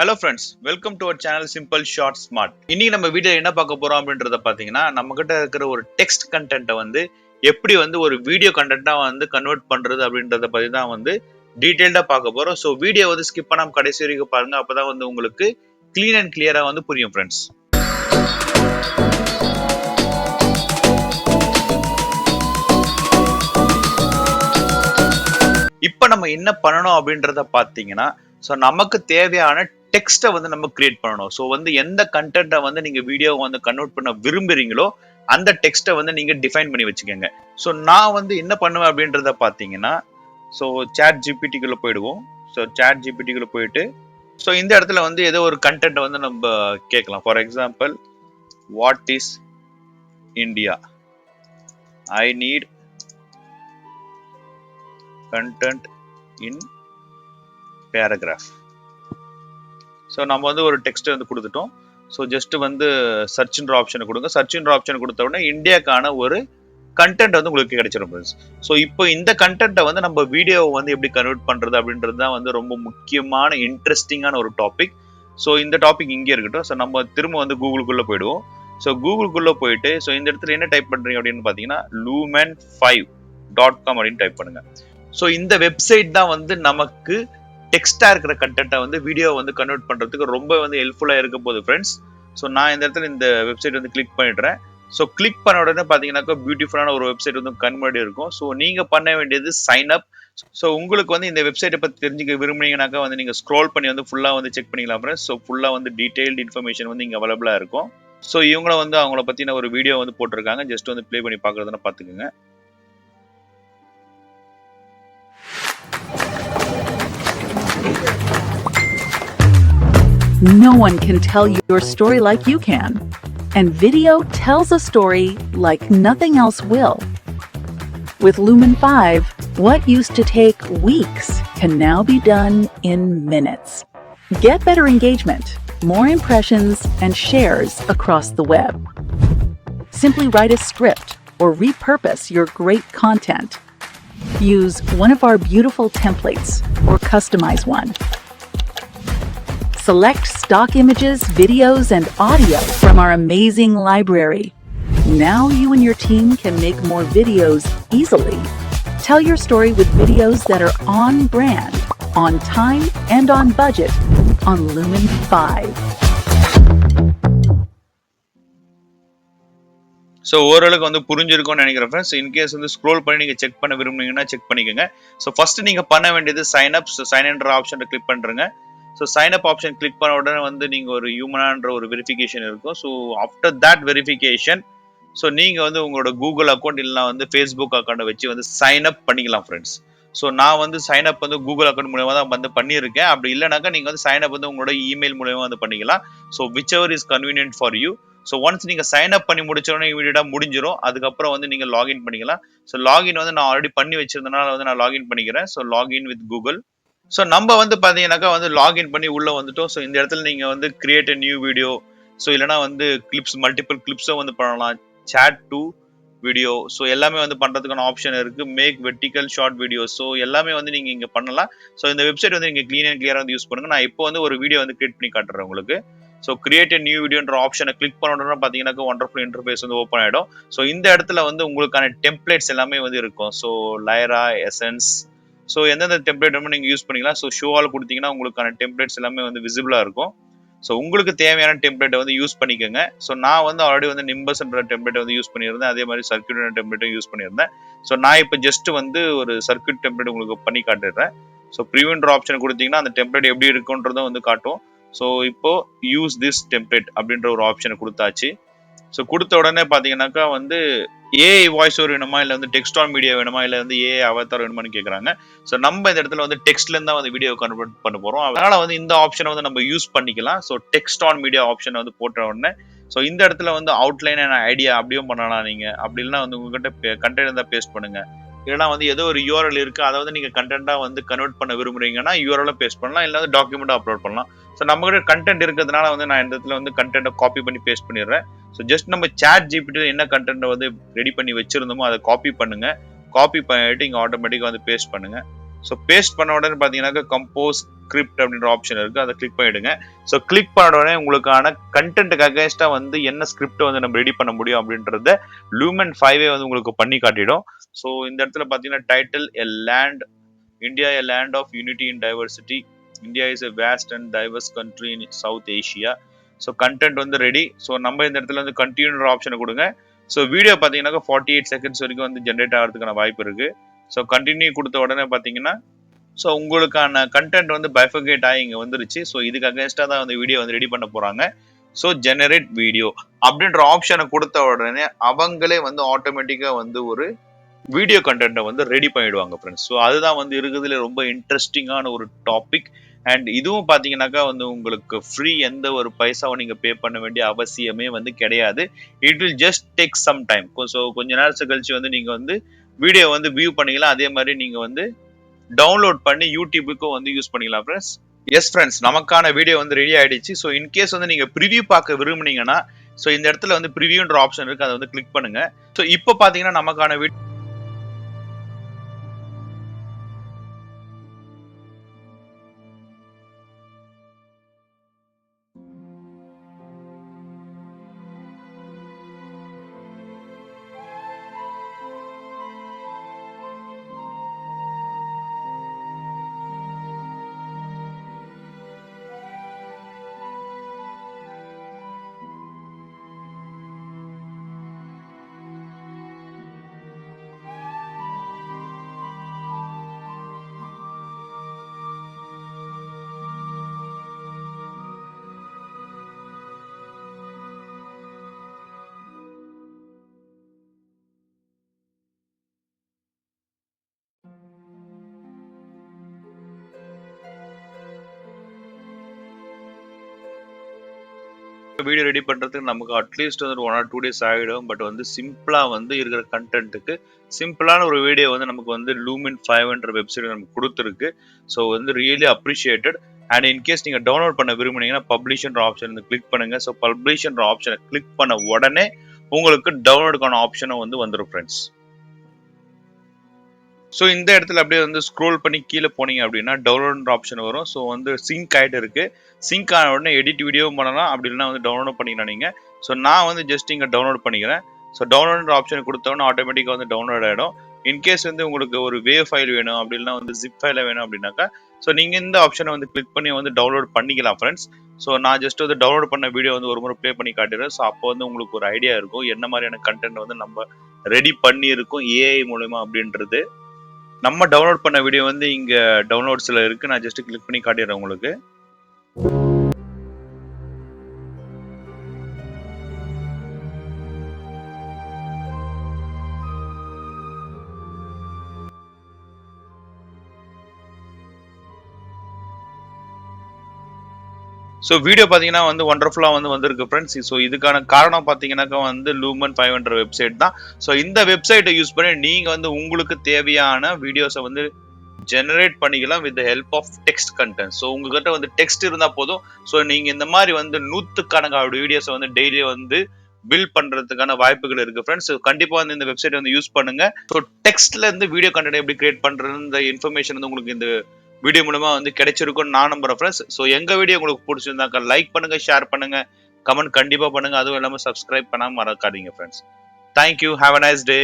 Hello friends, welcome to our channel Simple Short Smart. இன்னைக்கு நம்ம video என்ன பார்க்க போறோம் அப்படின்றத பாத்தீங்கன்னா, நம்ம கிட்ட இருக்கிற ஒரு டெக்ஸ்ட் கண்டென்ட்டை வந்து எப்படி வந்து ஒரு வீடியோ கண்டென்ட்டா வந்து கன்வெர்ட் பண்றது அப்படின்றத பத்தி தான் வந்து டீடைல்டா பார்க்க போறோம். ஸோ வீடியோ வந்து ஸ்கிப் பண்ணாம கடைசி வரைக்கும் பாருங்க. அப்பதான் வந்து உங்களுக்கு கிளீன் அண்ட் கிளியரா வந்து புரியும் ஃப்ரெண்ட்ஸ். இப்ப நம்ம என்ன பண்ணணும் அப்படின்றத பாத்தீங்கன்னா, ஸோ நமக்கு தேவையான டெக்ஸ்ட்டை வந்து நம்ம கிரியேட் பண்ணணும். ஸோ வந்து எந்த கண்டென்ட்டை வந்து நீங்க வீடியோ வந்து கன்வெர்ட் பண்ண விரும்புறீங்களோ அந்த டெக்ஸ்ட்டை வந்து நீங்க டிஃபைன் பண்ணி வச்சுக்கோங்க. ஸோ நான் வந்து என்ன பண்ணுவேன் அப்படின்றத பார்த்தீங்கன்னா, ஸோ சாட் ஜிபிடிக்குள்ள போயிடுவோம். ஸோ சாட் ஜிபிடிக்குள்ள போயிட்டு ஸோ இந்த இடத்துல வந்து ஏதோ ஒரு கண்டென்ட்டை வந்து நம்ம கேட்கலாம். For example, what is India? I need content in paragraph. So நம்ம வந்து ஒரு டெக்ஸ்ட் வந்து கொடுத்துட்டோம். ஸோ ஜஸ்ட் வந்து சர்ச்ன்ற ஆப்ஷனை கொடுங்க. சர்ச்ன்ற ஆப்ஷன் கொடுத்த உடனே இந்தியாக்கான ஒரு கண்டென்ட் வந்து உங்களுக்கு கிடைச்சிடும் ஃப்ரெண்ட்ஸ். ஸோ இப்போ இந்த கண்டென்ட்டை வந்து நம்ம வீடியோவை வந்து எப்படி கன்வெர்ட் பண்ணுறது அப்படின்றது தான் வந்து ரொம்ப முக்கியமான இன்ட்ரெஸ்டிங்கான ஒரு டாபிக். ஸோ இந்த டாபிக் இங்கே இருக்கட்டும். ஸோ நம்ம திரும்ப வந்து கூகுளுக்குள்ளே போயிடுவோம். ஸோ கூகுளுக்குள்ளே போயிட்டு ஸோ இந்த இடத்துல என்ன டைப் பண்ணுறீங்க அப்படின்னு பார்த்தீங்கன்னா lumen5.com அப்படின்னு டைப் பண்ணுங்க. ஸோ இந்த வெப்சைட் தான் வந்து நமக்கு டெக்ஸ்டா இருக்கிற கண்டென்ட்டை வந்து வீடியோ வந்து கன்வெர்ட் பண்றதுக்கு ரொம்ப வந்து ஹெல்ப்ஃபுல்லா இருக்க போகுது ஃப்ரெண்ட்ஸ். ஸோ நான் இந்த இடத்துல இந்த வெப்சைட் வந்து கிளிக் பண்ணிடுறேன். ஸோ கிளிக் பண்ண உடனே பார்த்தீங்கன்னாக்கா பியூட்டிஃபுல்லான ஒரு வெப்சைட் வந்து கன்வெர்ட் இருக்கும். ஸோ நீங்க பண்ண வேண்டியது சைன் அப். ஸோ உங்களுக்கு வந்து இந்த வெப்சைட்டை பத்தி தெரிஞ்சுக்க விரும்புனீங்கன்னாக்கா வந்து நீங்க ஸ்க்ரோல் பண்ணி வந்து ஃபுல்லா வந்து செக் பண்ணிக்கலாம் ஃப்ரெண்ட்ஸ். ஸோ ஃபுல்லா வந்து டீடைல்டு இன்ஃபர்மேஷன் வந்து இங்க அவைலபிளா இருக்கும். ஸோ இவங்கள வந்து அவங்கள பத்தின ஒரு வீடியோ வந்து போட்டிருக்காங்க. ஜஸ்ட் வந்து ப்ளே பண்ணி பார்க்கறதுன்னு பார்த்துக்குங்க. No one can tell your story like you can, and video tells a story like nothing else will. With Lumen 5, what used to take weeks can now be done in minutes. Get better engagement, more impressions, and shares across the web. Simply write a script or repurpose your great content. Use one of our beautiful templates or customize one. Select stock images, videos, and audio from our amazing library. Now you and your team can make more videos easily. Tell your story with videos that are on brand, on time, and on budget on Lumen 5. So ஓரளவுக்கு வந்து புரிஞ்சிருக்கும்னு நினைக்கிறேன் friends. In case வந்து scroll பண்ணி நீங்கள் check பண்ண விரும்புனீங்கன்னா check பண்ணிக்கோங்க. ஸோ ஃபர்ஸ்ட் நீங்கள் பண்ண வேண்டியது சைன் அப். ஸோ சைன் என்ற ஆப்ஷனை கிளிக் பண்ணுறேங்க. So sign up option click பண்ண உடனே வந்து நீங்கள் ஒரு ஹியூமனான்ற ஒரு வெரிஃபிகேஷன் இருக்கும். So after that verification so நீங்கள் வந்து உங்களோட கூகுள் அக்கௌண்ட் இல்லைனா வந்து ஃபேஸ்புக் அக்கௌண்ட்டை வச்சு வந்து சைன் அப் பண்ணிக்கலாம் ஃப்ரெண்ட்ஸ். ஸோ நான் வந்து சைன் அப் வந்து கூகுள் அக்கௌண்ட் மூலமா தான் வந்து பண்ணியிருக்கேன். அப்படி இல்லைனாக்கா நீங்கள் வந்து சைன் அப் வந்து உங்களோட இமெயில் மூலமா வந்து பண்ணிக்கலாம். So which ever is convenient for you. So once நீங்கள் சைன் அப் பண்ணி முடிச்சோடனே இமீடியட்டாக முடிஞ்சிடும். அதுக்கப்புறம் வந்து நீங்கள் லாகின் பண்ணிக்கலாம். ஸோ லாகின் வந்து நான் ஆல்ரெடி பண்ணி வச்சிருந்தனால வந்து நான் லாகின் பண்ணிக்கிறேன். So login with Google. So நம்ம வந்து பார்த்தீங்கன்னாக்கா வந்து லாகின் பண்ணி உள்ளே வந்துட்டோம். ஸோ இந்த இடத்துல நீங்கள் வந்து கிரியேட் நியூ வீடியோ, ஸோ இல்லைனா வந்து கிளிப்ஸ், மல்டிபிள் கிளிப்ஸும் வந்து பண்ணலாம். சேட் டு வீடியோ, ஸோ எல்லாமே வந்து பண்ணுறதுக்கான ஆப்ஷன் இருக்குது. Make vertical short video, so எல்லாமே வந்து நீங்கள் இங்கே பண்ணலாம். ஸோ இந்த வெப்சைட் வந்து நீங்கள் க்ளீன் அண்ட் கிளியராக வந்து யூஸ் பண்ணுங்கள். நான் இப்போ வந்து ஒரு வீடியோ வந்து கிரியேட் பண்ணி காட்டுறேன் உங்களுக்கு. ஸோ கிரியேட் நியூ வீடியோன்ற ஆப்ஷனை கிளிக் பண்ணணும்னா பார்த்தீங்கன்னாக்கா ஒண்டர்ஃபுல் இன்டர்ஃபேஸ் வந்து ஓப்பன் ஆகிடும். ஸோ இந்த இடத்துல வந்து உங்களுக்கான டெம்ப்ளேட்ஸ் எல்லாமே வந்து இருக்கும். ஸோ லைரா, எசன்ஸ், ஸோ எந்தெந்த டெம்ப்ளேட் வந்து நீங்கள் யூஸ் பண்ணிக்கலாம். ஸோ ஷோவால் கொடுத்தீங்கன்னா உங்களுக்கான டெம்ப்ளேட்ஸ் எல்லாமே வந்து விசிபிளாக இருக்கும். ஸோ உங்களுக்கு தேவையான டெம்ப்ளேட்டை வந்து யூஸ் பண்ணிக்கோங்க. ஸோ நான் வந்து ஆல்ரெடி வந்து நிம்பஸ்ன்ற டெம்ப்ளேட்டை வந்து யூஸ் பண்ணியிருந்தேன். அதே மாதிரி சர்க்யூட் டெம்ப்ளேட்டும் யூஸ் பண்ணியிருந்தேன். ஸோ நான் இப்போ ஜஸ்ட் வந்து ஒரு சர்க்யூட் டெம்ப்ளேட் உங்களுக்கு பண்ணி காட்டுறேன். ஸோ ப்ரிவியூன்ற ஆப்ஷன் கொடுத்தீங்கன்னா அந்த டெம்ப்ளேட் எப்படி இருக்குன்றதும் வந்து காட்டும். ஸோ இப்போ யூஸ் திஸ் டெம்ப்ளேட் அப்படின்ற ஒரு ஆப்ஷனை கொடுத்தாச்சு. ஸோ கொடுத்த உடனே பார்த்தீங்கன்னாக்கா வந்து ஏஐ வாய்ஸ் ஓவர் வேணுமா, இல்லை வந்து டெக்ஸ்ட் ஆன் மீடியா வேணுமா, இல்லை வந்து ஏஐ அவதார் வேணுமான்னு கேட்குறாங்க. ஸோ நம்ம இந்த இடத்துல வந்து டெக்ஸ்ட்லேருந்து தான் வந்து வீடியோ கன்வெர்ட் பண்ண போகிறோம். அதனால வந்து இந்த ஆப்ஷனை வந்து நம்ம யூஸ் பண்ணிக்கலாம். ஸோ டெக்ஸ்ட் ஆன் மீடியா ஆப்ஷனை வந்து போட்ட உடனே ஸோ இந்த இடத்துல வந்து அவுட்லைன் அண்ட் ஐடியா அப்படியும் பண்ணலாம் நீங்கள். அப்படி இல்லைனா வந்து உங்ககிட்ட கண்டென்ட் தான் பேஸ்ட் பண்ணுங்க. இல்லைனா வந்து ஏதோ ஒரு யூஆர்எல் இருக்குது, அதை வந்து நீங்கள் கண்டென்ட்டாக வந்து கன்வெர்ட் பண்ண விரும்புறீங்கன்னா யூஆர்எல் பேஸ்ட் பண்ணலாம், இல்லை வந்து டாக்குமெண்ட்டாக அப்லோட் பண்ணலாம். ஸோ நம்மகிட்ட கண்டென்ட் இருக்கிறதுனால வந்து நான் இந்த இடத்துல வந்து கண்டென்ட்டை காப்பி பண்ணி பேஸ்ட் பண்ணிடுறேன். ஸோ ஜஸ்ட் நம்ம சாட் ஜிபிடி என்ன கண்டென்ட்டை வந்து ரெடி பண்ணி வச்சிருந்தோமோ அதை காப்பி பண்ணுங்க. காப்பி பண்ணிட்டு இங்கே ஆட்டோமேட்டிக்காக வந்து பேஸ்ட் பண்ணுங்க. ஸோ பேஸ்ட் பண்ண உடனே பார்த்தீங்கன்னாக்கா கம்போஸ் ஸ்கிரிப்ட் அப்படின்ற ஆப்ஷன் இருக்கு, அதை கிளிக் பண்ணிடுங்க. ஸோ கிளிக் பண்ண உடனே உங்களுக்கான கண்டென்ட்டுக்கு அகேன்ஸ்டா வந்து என்ன ஸ்கிரிப்ட் வந்து நம்ம ரெடி பண்ண முடியும் அப்படின்றத லூமன் 5 வந்து உங்களுக்கு பண்ணி காட்டிடும். ஸோ இந்த இடத்துல பார்த்தீங்கன்னா title a land India a land of unity in diversity, India is a vast and diverse country in South Asia. So content வந்து ரெடி. ஸோ நம்ம இந்த இடத்துல வந்து கண்டினியூன்ற ஆப்ஷனை கொடுங்க. ஸோ வீடியோ பார்த்தீங்கன்னாக்கா 48 செகண்ட்ஸ் வரைக்கும் வந்து ஜென்ரேட் ஆகிறதுக்கான வாய்ப்பு இருக்கு. ஸோ கண்டினியூ கொடுத்த உடனே பார்த்தீங்கன்னா ஸோ உங்களுக்கான கண்டென்ட் வந்து பைஃபர்கேட் ஆகி இங்கே வந்துருச்சு. ஸோ இதுக்கு அகேன்ஸ்டாக தான் வந்து வீடியோ வந்து ரெடி பண்ண போறாங்க. ஸோ ஜெனரேட் வீடியோ அப்படின்ற ஆப்ஷனை கொடுத்த உடனே அவங்களே வந்து ஆட்டோமேட்டிக்காக வந்து ஒரு வீடியோ கண்டென்ட்டை வந்து ரெடி பண்ணிடுவாங்க ஃப்ரெண்ட்ஸ். ஸோ அதுதான் வந்து இருக்குதுல ரொம்ப இன்ட்ரெஸ்டிங்கான ஒரு டாபிக். அண்ட் இதுவும் பார்த்தீங்கன்னாக்கா வந்து உங்களுக்கு ஃப்ரீ, எந்த ஒரு பைசாவும் நீங்கள் பே பண்ண வேண்டிய அவசியமே வந்து கிடையாது. It will just take some time. So கொஞ்ச நேரத்து கழிச்சு வந்து நீங்கள் வந்து வீடியோ வந்து வியூ பண்ணிக்கலாம். அதே மாதிரி நீங்கள் வந்து டவுன்லோட் பண்ணி யூடியூபுக்கும் வந்து யூஸ் பண்ணிக்கலாம் ஃப்ரெண்ட்ஸ். எஸ் ஃப்ரெண்ட்ஸ், நமக்கான வீடியோ வந்து ரெடி ஆயிடுச்சு. ஸோ இன்கேஸ் வந்து நீங்க ப்ரிவியூ பார்க்க விரும்புனீங்கன்னா ஸோ இந்த இடத்துல வந்து ப்ரிவியூன்ற ஆப்ஷன் இருக்கு, அதை வந்து கிளிக் பண்ணுங்க. ஸோ இப்போ பாத்தீங்கன்னா நமக்கான வீடியோ ரெடி பண்றதுக்கு நமக்கு அட்லீஸ்ட் வந்து 1 or 2 days ஆகிடும். பட் வந்து சிம்பிளா வந்து இருக்கிற கண்டென்ட்டுக்கு சிம்பிளான ஒரு வீடியோ வந்து நமக்கு வந்து லூமின் 5 வெப்சைட் நமக்கு கொடுத்துருக்கு. ஸோ வந்து ரியலி அப்ரிஷியேட்டட். அண்ட் இன்கேஸ் நீங்க டவுன்லோட் பண்ண விரும்புனீங்கன்னா பப்ளிஷ்ன்ற ஆப்ஷன் வந்து கிளிக் பண்ணுங்க. ஸோ பப்ளிஷ்ன்ற ஆப்ஷனை கிளிக் பண்ண உடனே உங்களுக்கு டவுன்லோடுக்கான ஆப்ஷனும் வந்து வந்துடும் ஃப்ரெண்ட்ஸ். ஸோ இந்த இடத்துல அப்படியே வந்து ஸ்க்ரோல் பண்ணி கீழே போனீங்க அப்படின்னா டவுன்லோட் ஆப்ஷன் வரும். ஸோ வந்து சிங்க் ஆகிட்டு இருக்கு. சிங்க் ஆன உடனே எடிட் வீடியோவும் பண்ணலாம், அப்படி இல்லைன்னா வந்து டவுன்லோட் பண்ணிக்கலாம் நீங்கள். ஸோ நான் வந்து ஜஸ்ட் இங்கே டவுன்லோட் பண்ணிக்கிறேன். ஸோ டவுன்லோட் ஆப்ஷன் கொடுத்தோன்னா ஆட்டோமேட்டிக்காக வந்து டவுன்லோட் ஆகிடும். இன்கேஸ் வந்து உங்களுக்கு ஒரு வேவ் ஃபைல் வேணும், அப்படி இல்லைன்னா வந்து ஜிப் ஃபைல வேணும் அப்படின்னாக்கா ஸோ நீங்கள் இந்த ஆப்ஷனை வந்து கிளிக் பண்ணி வந்து டவுன்லோட் பண்ணிக்கலாம் ஃப்ரெண்ட்ஸ். ஸோ நான் ஜஸ்ட் வந்து டவுன்லோட் பண்ண வீடியோ வந்து ஒரு முறை ப்ளே பண்ணி காட்டிடுறேன். ஸோ அப்போ வந்து உங்களுக்கு ஒரு ஐடியா இருக்கும் என்ன மாதிரியான கண்டென்ட் வந்து நம்ம ரெடி பண்ணியிருக்கோம் ஏஐ மூலமா அப்படின்றது. நம்ம டவுன்லோட் பண்ண வீடியோ வந்து இங்க டவுன்லோட்ஸ்ல இருக்கு. நான் ஜஸ்ட் கிளிக் பண்ணி காட்டிடுறேன் உங்களுக்கு. ஸோ வீடியோ பார்த்தீங்கன்னா வந்து ஒண்டர்ஃபுல்லாக வந்து வந்திருக்கு ஃப்ரெண்ட்ஸ். ஸோ இதுக்கான காரணம் பார்த்தீங்கன்னாக்கா வந்து லூமன் 5 வெப்சைட் தான். ஸோ இந்த வெப்சைட்டை யூஸ் பண்ணி நீங்கள் வந்து உங்களுக்கு தேவையான வீடியோஸை வந்து ஜெனரேட் பண்ணிக்கலாம் with help of text content. So உங்ககிட்ட வந்து டெக்ஸ்ட் இருந்தால் போதும். ஸோ நீங்கள் இந்த மாதிரி வந்து 100கணக்கான வீடியோஸை வந்து டெய்லி வந்து பில்ட் பண்றதுக்கான வாய்ப்புகள் இருக்கு ஃப்ரெண்ட்ஸ். கண்டிப்பா வந்து இந்த வெப்சைட் வந்து யூஸ் பண்ணுங்க. ஸோ டெக்ஸ்ட்ல இருந்து வீடியோ கண்டென்ட் எப்படி கிரியேட் பண்றது இந்த இன்ஃபர்மேஷன் வந்து உங்களுக்கு இந்த வீடியோ மூலமா வந்து கிடைச்சிருக்கும்னு நான் நம்புறேன் ஃப்ரெண்ட்ஸ். ஸோ எங்க வீடியோ உங்களுக்கு பிடிச்சிருந்தாக்கா லைக் பண்ணுங்க, ஷேர் பண்ணுங்க, கமெண்ட் கண்டிப்பா பண்ணுங்க. அதுவும் இல்லாம சப்ஸ்கிரைப் பண்ணாம மறக்காதீங்க friends. Thank you, have a nice day.